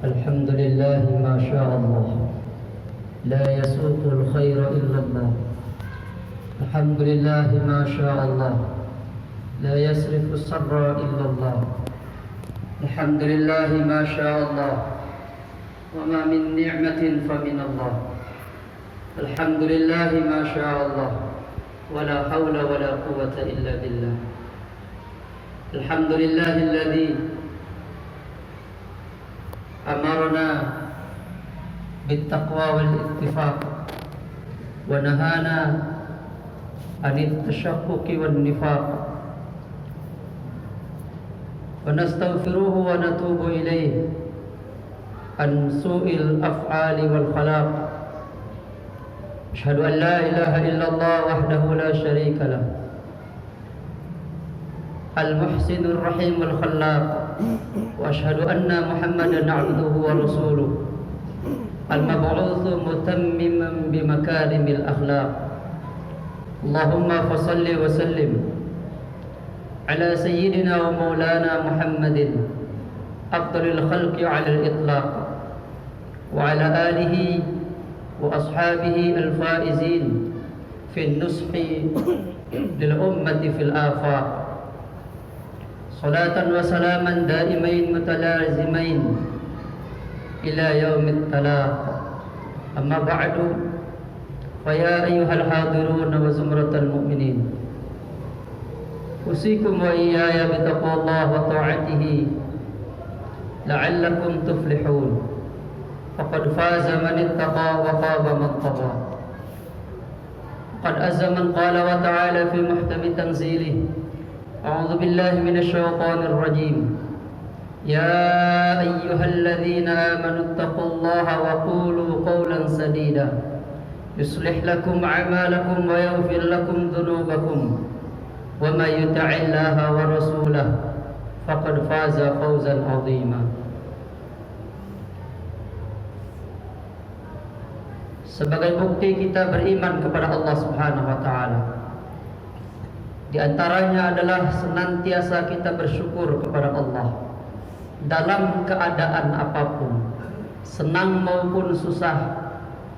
الحمد لله ما شاء الله لا يسوق الخير إلا الله. الحمد لله ما شاء الله لا يصرف السر إلا الله. الحمد لله ما شاء الله وما من نعمة فمن الله. الحمد لله ما شاء الله ولا حول ولا قوة إلا بالله. الحمد لله الذي أمرنا بالتقوى والاتفاق ونهانا عن التشقق والنفاق، ونستغفره ونتوب إليه عن سوء الأفعال والخلاق. أشهد أن لا إله إلا الله وحده لا شريك له المحسن الرحيم الخلاق، وأشهد أن محمدا عبده ورسوله المبعوث متمما بمكارم الأخلاق. اللهم فصل وسلم على سيدنا ومولانا محمد أفضل الخلق على الإطلاق، وعلى آله وأصحابه الفائزين في النصح للأمة في الآفاق. صلاة وسلاما دائمين متلازمين إلى يوم التلاق. أما بعد، فيا أيها الحاضرون وزمرة المؤمنين، أوصيكم وإياي بتقوى الله وطاعته لعلكم تفلحون، فقد فاز من اتقى وخاب من طغى. قد أز من قال وتعالى في محكم تنزيله: أعوذ بالله من الشيطان الرجيم. يا أيها الذين آمنوا اتقوا الله وقولوا قولا سديدا يصلح لكم أعمالكم ويغفر لكم ذنوبكم ومن يطع الله ورسوله فقد فاز فوزا عظيما. Sebagai bukti kita beriman kepada Allah Subhanahu wa taala, di antaranya adalah senantiasa kita bersyukur kepada Allah dalam keadaan apapun, senang maupun susah,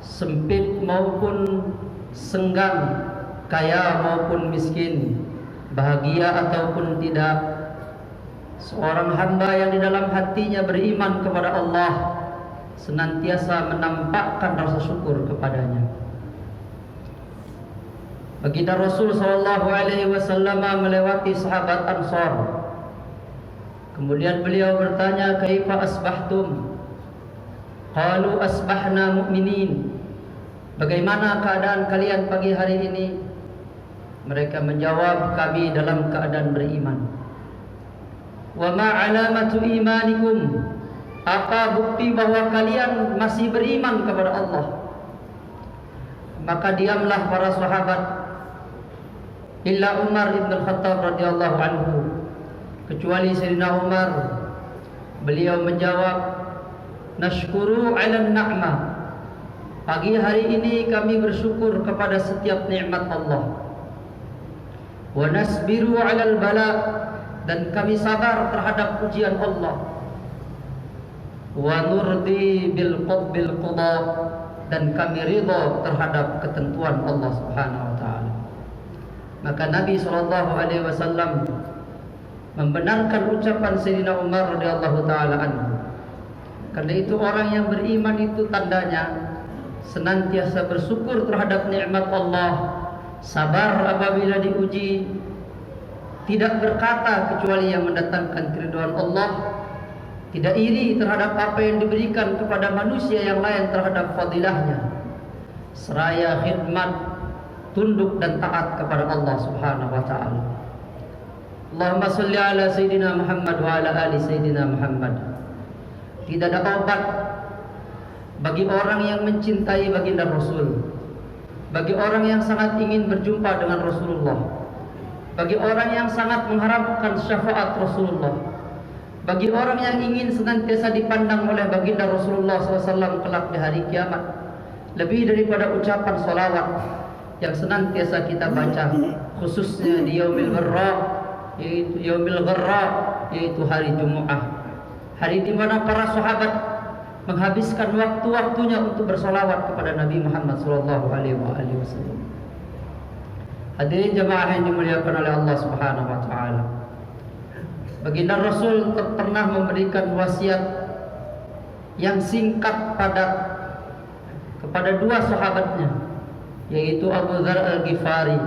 sempit maupun senggang, kaya maupun miskin, bahagia ataupun tidak. Seorang hamba yang di dalam hatinya beriman kepada Allah senantiasa menampakkan rasa syukur kepadanya. Baginda Rasul sallallahu alaihi wasallam melewati sahabat Ansar. Kemudian beliau bertanya, "Kaifa asbahtum?" Qalu asbahna mu'minin. Bagaimana keadaan kalian pagi hari ini? Mereka menjawab, kami dalam keadaan beriman. Wa ma alamatu imanikum? Apa bukti bahwa kalian masih beriman kepada Allah? Maka diamlah para sahabat, illa Umar ibn al-Khattab radhiyallahu anhu, kecuali Sayyidina Umar. Beliau menjawab, nashkuru 'ala an-na'mah. Pagi hari ini kami bersyukur kepada setiap nikmat Allah. Wa nasbiru 'ala al-bala, dan kami sabar terhadap ujian Allah. Wa nurdi bil qada, dan kami ridha terhadap ketentuan Allah Subhanahu wa taala. Maka Nabi sallallahu alaihi wasallam membenarkan ucapan Sayyidina Umar radhiyallahu taala anhu. Karena itu orang yang beriman itu tandanya senantiasa bersyukur terhadap nikmat Allah, sabar apabila diuji, tidak berkata kecuali yang mendatangkan keridhaan Allah, tidak iri terhadap apa yang diberikan kepada manusia yang lain terhadap fadilahnya, seraya khidmat, tunduk dan taat kepada Allah Subhanahu wa taala. Allahumma shalli ala Sayyidina Muhammad wa ala ali Sayyidina Muhammad. Tidak ada obat bagi orang yang mencintai baginda Rasul, bagi orang yang sangat ingin berjumpa dengan Rasulullah, bagi orang yang sangat mengharapkan syafaat Rasulullah, bagi orang yang ingin senantiasa dipandang oleh baginda Rasulullah SAW kelak di hari kiamat, lebih daripada ucapan salawat yang senantiasa kita baca, khususnya di yaumil gharra, yaitu yaumil gharra, yaitu hari Jumat, hari di mana para sahabat menghabiskan waktu-waktunya untuk bersolawat kepada Nabi Muhammad sallallahu alaihi wasallam. Hadirin jemaah yang dimuliakan oleh Allah Subhanahu wa taala. Baginda Rasul pernah memberikan wasiat yang singkat padat kepada dua sahabatnya, yaitu Abu Dzar Al-Ghifari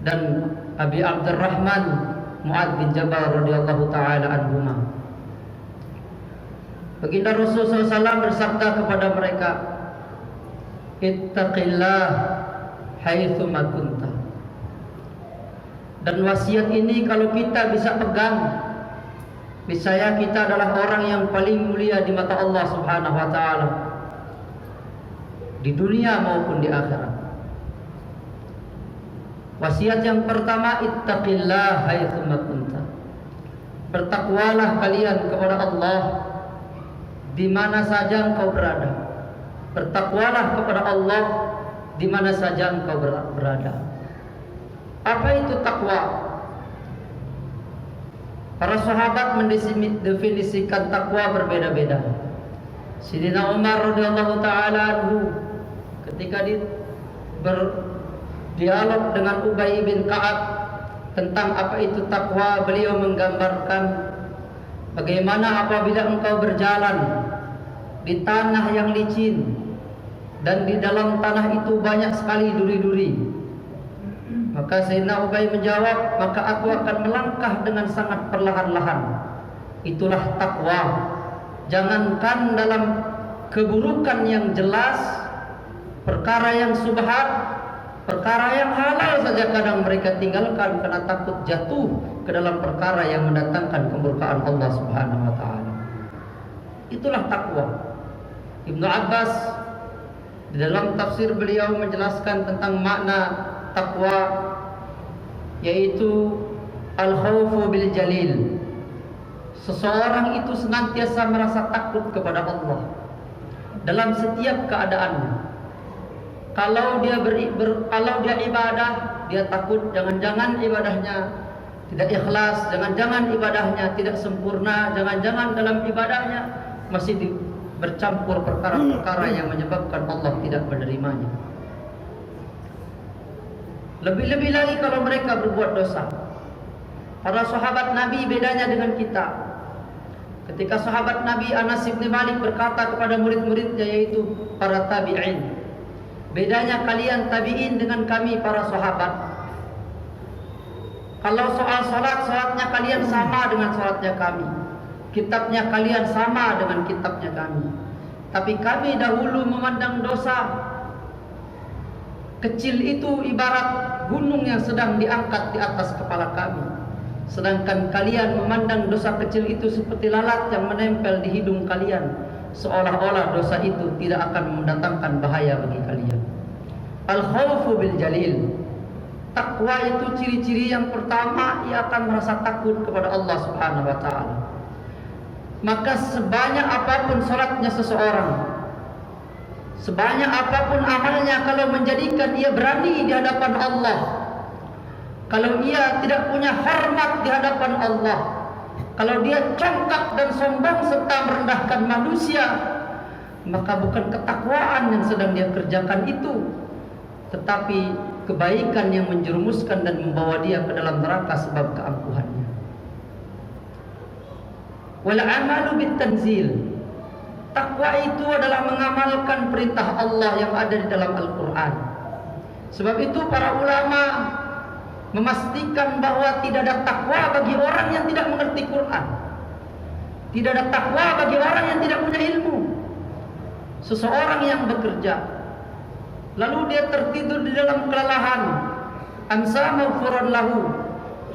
dan Abi Abdurrahman Mu'adz bin Jabal radhiyallahu taala anhuma. Baginda Rasul SAW bersabda kepada mereka, "Ittaqillah haitsu ma kunta." Dan wasiat ini kalau kita bisa pegang, niscaya kita adalah orang yang paling mulia di mata Allah Subhanahu wa taala, di dunia maupun di akhirat. Wasiat yang pertama, ittaqillah haitsu ma kunta. Bertakwalah kalian kepada Allah di mana saja engkau berada. Bertakwalah kepada Allah di mana saja engkau berada. Apa itu takwa? Para sahabat mendefinisikan takwa berbeda-beda. Sayyidina Umar radhiyallahu taala anhu ketika berdialog dengan Ubay bin Ka'ab tentang apa itu takwa, beliau menggambarkan bagaimana apabila engkau berjalan di tanah yang licin dan di dalam tanah itu banyak sekali duri-duri. Maka Sayyidina Ubay menjawab, maka aku akan melangkah dengan sangat perlahan-lahan. Itulah takwa. Jangankan dalam keburukan yang jelas, perkara yang subhat, perkara yang halal saja kadang mereka tinggalkan karena takut jatuh ke dalam perkara yang mendatangkan kemurkaan Allah Subhanahu wa taala. Itulah takwa. Ibnu Abbas di dalam tafsir beliau menjelaskan tentang makna takwa, yaitu al-khawfu bil jalil. Seseorang itu senantiasa merasa takut kepada Allah dalam setiap keadaannya. Kalau dia ibadah, dia takut jangan-jangan ibadahnya tidak ikhlas, jangan-jangan ibadahnya tidak sempurna, jangan-jangan dalam ibadahnya masih bercampur perkara-perkara yang menyebabkan Allah tidak menerimanya. Lebih-lebih lagi kalau mereka berbuat dosa. Para sahabat Nabi bedanya dengan kita. Ketika sahabat Nabi Anas bin Malik berkata kepada murid-muridnya, yaitu para tabi'in, bedanya kalian tabi'in dengan kami para sahabat. Kalau soal salatnya kalian sama dengan salatnya kami. Kitabnya kalian sama dengan kitabnya kami. Tapi kami dahulu memandang dosa kecil itu ibarat gunung yang sedang diangkat di atas kepala kami. Sedangkan kalian memandang dosa kecil itu seperti lalat yang menempel di hidung kalian, seolah-olah dosa itu tidak akan mendatangkan bahaya bagi kalian. Al-khawfu bil jalil. Takwa itu ciri-ciri yang pertama, ia akan merasa takut kepada Allah Subhanahu wa taala. Maka sebanyak apapun salatnya seseorang, sebanyak apapun amalnya, kalau menjadikan ia berani di hadapan Allah, kalau ia tidak punya hormat di hadapan Allah, kalau dia congkak dan sombong serta merendahkan manusia, maka bukan ketakwaan yang sedang dia kerjakan itu, tetapi kebaikan yang menjerumuskan dan membawa dia ke dalam neraka sebab keangkuhannya. Wal amalu bit tanzil. Takwa itu adalah mengamalkan perintah Allah yang ada di dalam Al-Quran. Sebab itu para ulama memastikan bahwa tidak ada takwa bagi orang yang tidak mengerti Quran. Tidak ada takwa bagi orang yang tidak punya ilmu. Seseorang yang bekerja, lalu dia tertidur di dalam kelelahan, amsa maghfuran lahu,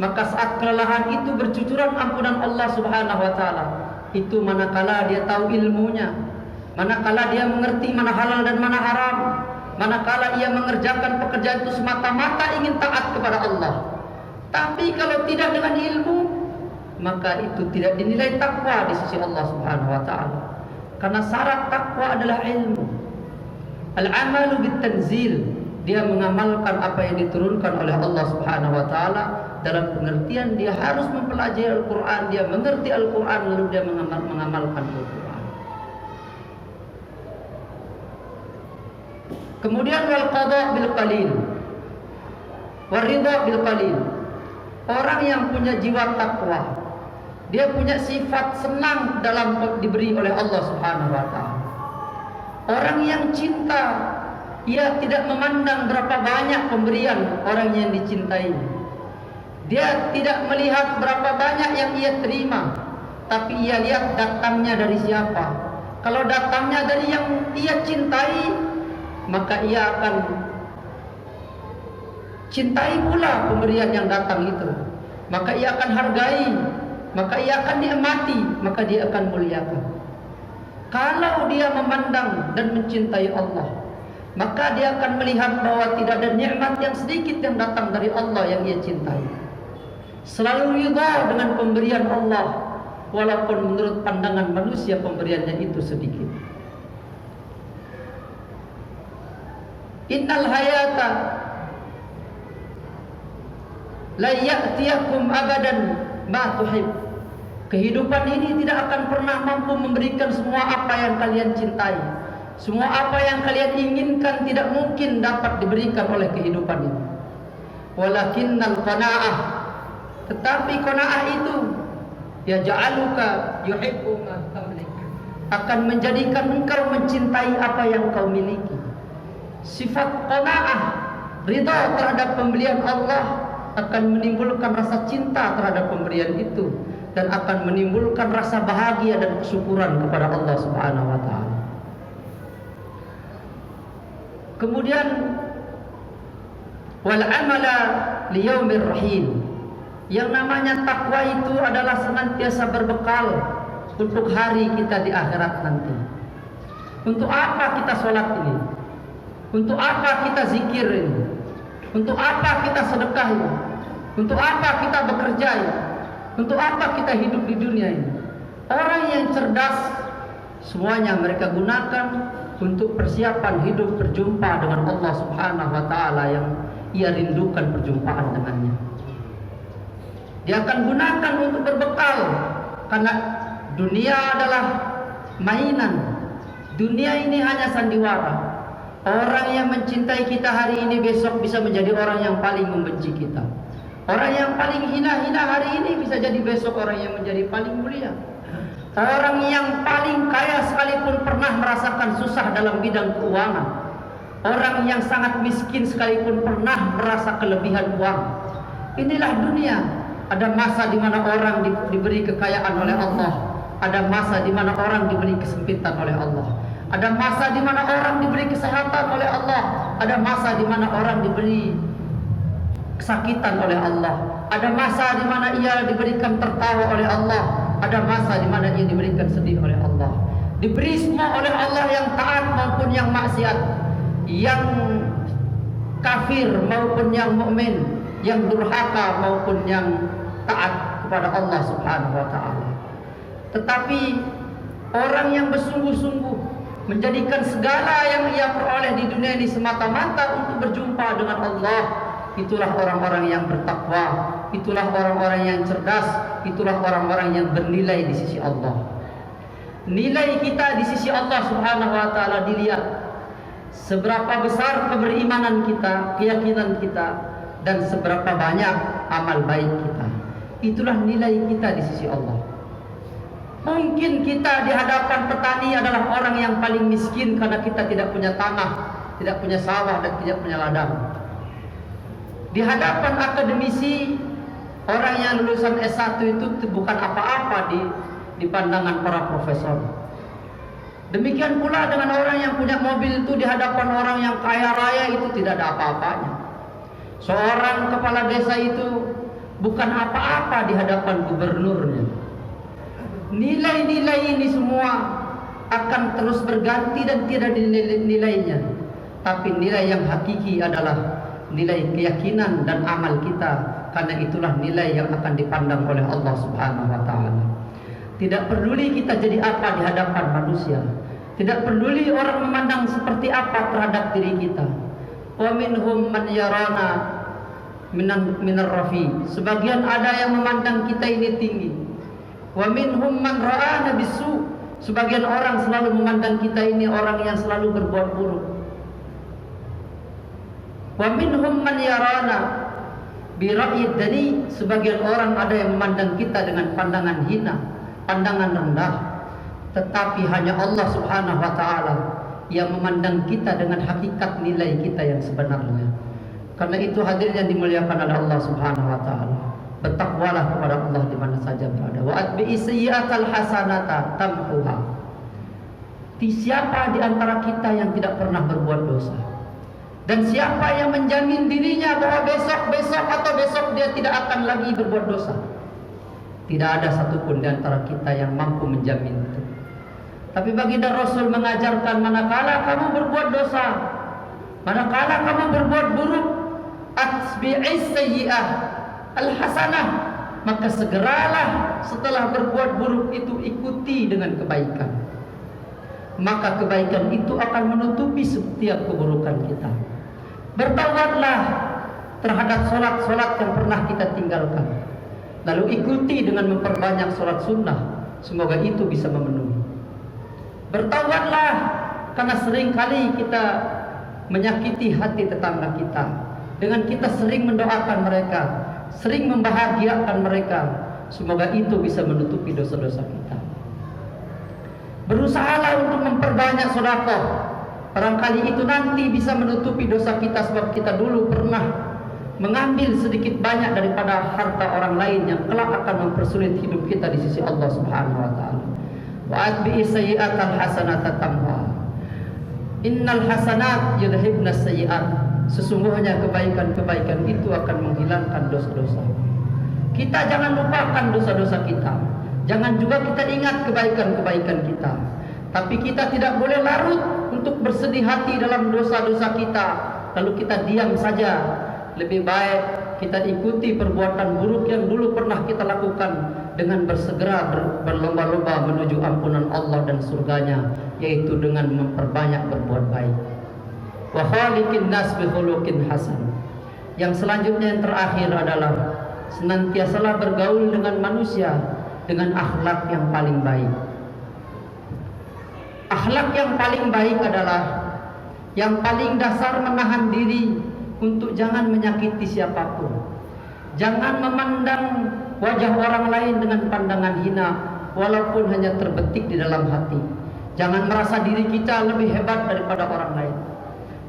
maka saat kelelahan itu bercucuran ampunan Allah Subhanahu wa taala. Itu manakala dia tahu ilmunya, manakala dia mengerti mana halal dan mana haram, manakala ia mengerjakan pekerjaan itu semata-mata ingin taat kepada Allah. Tapi kalau tidak dengan ilmu, maka itu tidak dinilai takwa di sisi Allah Subhanahu wa taala. Karena syarat takwa adalah ilmu. Al-amalu bit tanzil, dia mengamalkan apa yang diturunkan oleh Allah Subhanahu wa taala. Dalam pengertian dia harus mempelajari Al-Quran, dia mengerti Al-Quran, lalu dia mengamalkan Al-Quran. Kemudian wal qada bil qalil, wal ridha bil qalil. Orang yang punya jiwa takwa, dia punya sifat senang dalam diberi oleh Allah Subhanahu wa taala. Orang yang cinta, ia tidak memandang berapa banyak pemberian orang yang dicintai. Dia tidak melihat berapa banyak yang ia terima, tapi ia lihat datangnya dari siapa. Kalau datangnya dari yang ia cintai, maka ia akan cintai pula pemberian yang datang itu. Maka ia akan hargai, maka ia akan nikmati, maka dia akan muliakan. Kalau dia memandang dan mencintai Allah, maka dia akan melihat bahwa tidak ada nikmat yang sedikit yang datang dari Allah yang ia cintai. Selalu ridha dengan pemberian Allah, walaupun menurut pandangan manusia pemberiannya itu sedikit. Innal hayata la ya'tiyakum abadan ma tuhib. Kehidupan ini tidak akan pernah mampu memberikan semua apa yang kalian cintai. Semua apa yang kalian inginkan tidak mungkin dapat diberikan oleh kehidupan ini. Walakinnal qanaa'ah, tetapi qanaa'ah itu ya ja'aluka yuhibbu ma tamlik, akan menjadikan engkau mencintai apa yang kau miliki. Sifat qanaa'ah, ridha terhadap pemberian Allah, akan menimbulkan rasa cinta terhadap pemberian itu, dan akan menimbulkan rasa bahagia dan kesyukuran kepada Allah Subhanahu wa taala. Kemudian wal amala liyaumir rahim. Yang namanya takwa itu adalah senantiasa berbekal untuk hari kita di akhirat nanti. Untuk apa kita sholat ini? Untuk apa kita zikir ini? Untuk apa kita sedekah ini? Untuk apa kita bekerja ini? Untuk apa kita hidup di dunia ini? Orang yang cerdas, semuanya mereka gunakan untuk persiapan hidup berjumpa dengan Allah Subhanahu wa taala yang ia rindukan perjumpaan dengannya. Dia akan gunakan untuk berbekal, karena dunia adalah mainan. Dunia ini hanya sandiwara. Orang yang mencintai kita hari ini besok bisa menjadi orang yang paling membenci kita. Orang yang paling hina-hina hari ini bisa jadi besok orang yang menjadi paling mulia. Orang yang paling kaya sekalipun pernah merasakan susah dalam bidang keuangan. Orang yang sangat miskin sekalipun pernah merasa kelebihan uang. Inilah dunia. Ada masa di mana orang diberi kekayaan oleh Allah. Ada masa di mana orang diberi kesempitan oleh Allah. Ada masa di mana orang diberi kesehatan oleh Allah. Ada masa di mana orang diberi kesakitan oleh Allah. Ada masa di mana ia diberikan tertawa oleh Allah. Ada masa di mana ia diberikan sedih oleh Allah. Diberi semua oleh Allah, yang taat maupun yang maksiat, yang kafir maupun yang mukmin, yang durhaka maupun yang taat kepada Allah Subhanahu wa taala. Tetapi orang yang bersungguh-sungguh menjadikan segala yang ia peroleh di dunia ini semata-mata untuk berjumpa dengan Allah, itulah orang-orang yang bertakwa, itulah orang-orang yang cerdas, itulah orang-orang yang bernilai di sisi Allah. Nilai kita di sisi Allah Subhanahu wa taala dilihat seberapa besar keberimanan kita, keyakinan kita, dan seberapa banyak amal baik kita. Itulah nilai kita di sisi Allah. Mungkin kita di hadapan petani adalah orang yang paling miskin karena kita tidak punya tanah, tidak punya sawah, dan tidak punya ladang. Di hadapan akademisi, orang yang lulusan S1 itu bukan apa-apa di pandangan para profesor. Demikian pula dengan orang yang punya mobil itu di hadapan orang yang kaya raya itu tidak ada apa-apanya. Seorang kepala desa itu bukan apa-apa di hadapan gubernurnya. Nilai-nilai ini semua akan terus berganti dan tidak nilainya. Tapi nilai yang hakiki adalah nilai keyakinan dan amal kita, karena itulah nilai yang akan dipandang oleh Allah Subhanahu wa taala. Tidak peduli kita jadi apa di hadapan manusia, tidak peduli orang memandang seperti apa terhadap diri kita. Wa minhum man yarana minar rafi. Sebagian ada yang memandang kita ini tinggi. Wa minhum man ra'ana bisu. Sebagian orang selalu memandang kita ini orang yang selalu berbuat buruk. Wa minhum man yarana bi ra'yid dani, sebagian orang ada yang memandang kita dengan pandangan hina, pandangan rendah. Tetapi hanya Allah Subhanahu wa taala yang memandang kita dengan hakikat nilai kita yang sebenarnya. Karena itu hadirin yang dimuliakan oleh Allah Subhanahu wa taala, bertakwalah kepada Allah di mana saja berada. Wa atbi'i sayyi'atal hasanata tamhuha. Siapa di antara kita yang tidak pernah berbuat dosa? Dan siapa yang menjamin dirinya bahwa besok atau besok dia tidak akan lagi berbuat dosa? Tidak ada satupun di antara kita yang mampu menjamin itu. Tapi baginda Rasul mengajarkan, manakala kamu berbuat dosa, manakala kamu berbuat buruk, atbi'is sayyi'ah al-hasanah, maka segeralah setelah berbuat buruk itu ikuti dengan kebaikan. Maka kebaikan itu akan menutupi setiap keburukan kita. Bertaubatlah terhadap solat-solat yang pernah kita tinggalkan, lalu ikuti dengan memperbanyak solat sunnah. Semoga itu bisa memenuhi. Bertaubatlah karena seringkali kita menyakiti hati tetangga kita dengan kita sering mendoakan mereka, sering membahagiakan mereka. Semoga itu bisa menutupi dosa-dosa kita. Berusahalah untuk memperbanyak sedekah. Barangkali itu nanti bisa menutupi dosa kita, sebab kita dulu pernah mengambil sedikit banyak daripada harta orang lain yang kelak akan mempersulit hidup kita di sisi Allah Subhanahu wa taala. Wa atbi'i sayyi'atal hasanata tamha. Innal hasanat yudhibna sayyi'at. Sesungguhnya kebaikan-kebaikan itu akan menghilangkan dosa-dosa. Kita jangan lupakan dosa-dosa kita. Jangan juga kita ingat kebaikan-kebaikan kita. Tapi kita tidak boleh larut untuk bersedih hati dalam dosa-dosa kita, lalu kita diam saja. Lebih baik kita ikuti perbuatan buruk yang dulu pernah kita lakukan dengan bersegera berlomba-lomba menuju ampunan Allah dan surganya, yaitu dengan memperbanyak berbuat baik. Wa khaliqin nas bi khuluqin hasan. Yang selanjutnya, yang terakhir adalah senantiasalah bergaul dengan manusia dengan akhlak yang paling baik. Akhlak yang paling baik adalah yang paling dasar menahan diri untuk jangan menyakiti siapapun. Jangan memandang wajah orang lain dengan pandangan hina, walaupun hanya terbetik di dalam hati. Jangan merasa diri kita lebih hebat daripada orang lain.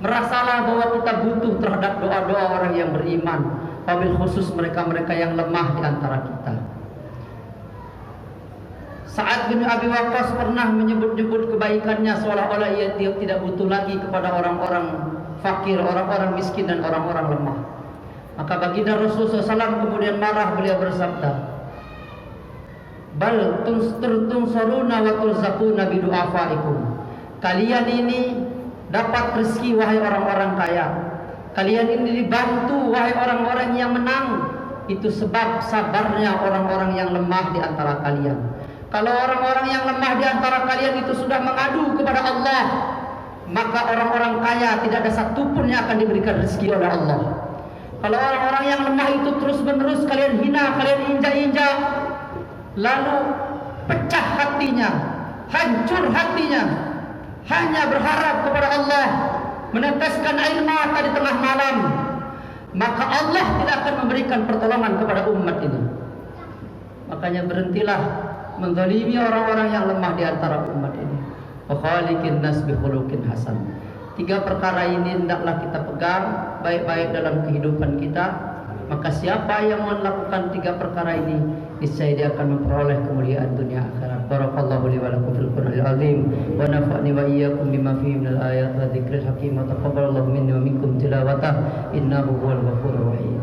Merasalah bahwa kita butuh terhadap doa-doa orang yang beriman, wabil khusus mereka-mereka yang lemah di antara kita. Sa'ad bin Abi Waqqas pernah menyebut-nyebut kebaikannya seolah-olah ia tidak butuh lagi kepada orang-orang fakir, orang-orang miskin dan orang-orang lemah. Maka baginda Rasulullah SAW kemudian marah, beliau bersabda, bal tunsaruna wa turzaquna bidu'afaikum. Kalian ini dapat rezeki wahai orang-orang kaya. Kalian ini dibantu wahai orang-orang yang menang. Itu sebab sabarnya orang-orang yang lemah di antara kalian. Kalau orang-orang yang lemah di antara kalian itu sudah mengadu kepada Allah, maka orang-orang kaya tidak ada satupun yang akan diberikan rezeki oleh Allah. Kalau orang-orang yang lemah itu terus-menerus kalian hina, kalian injak-injak, lalu pecah hatinya, hancur hatinya, hanya berharap kepada Allah, meneteskan air mata di tengah malam, maka Allah tidak akan memberikan pertolongan kepada umat ini. Makanya berhentilah menzalimi orang-orang yang lemah di antara umat ini. Wa khaliqin nas bi khuluqin hasan. 3 perkara ini hendaklah kita pegang baik-baik dalam kehidupan kita. Maka siapa yang melakukan 3 perkara ini, niscaya dia akan memperoleh kemuliaan dunia akhirat. Barakallahu li wa lakum fil Qur'anil azim wa nafa'ni wa iyyakum bima fihi minal ayati wa dzikril hakim wa taqabbalallahu minni wa minkum tilawatahu innahu huwal ghafurur rahim.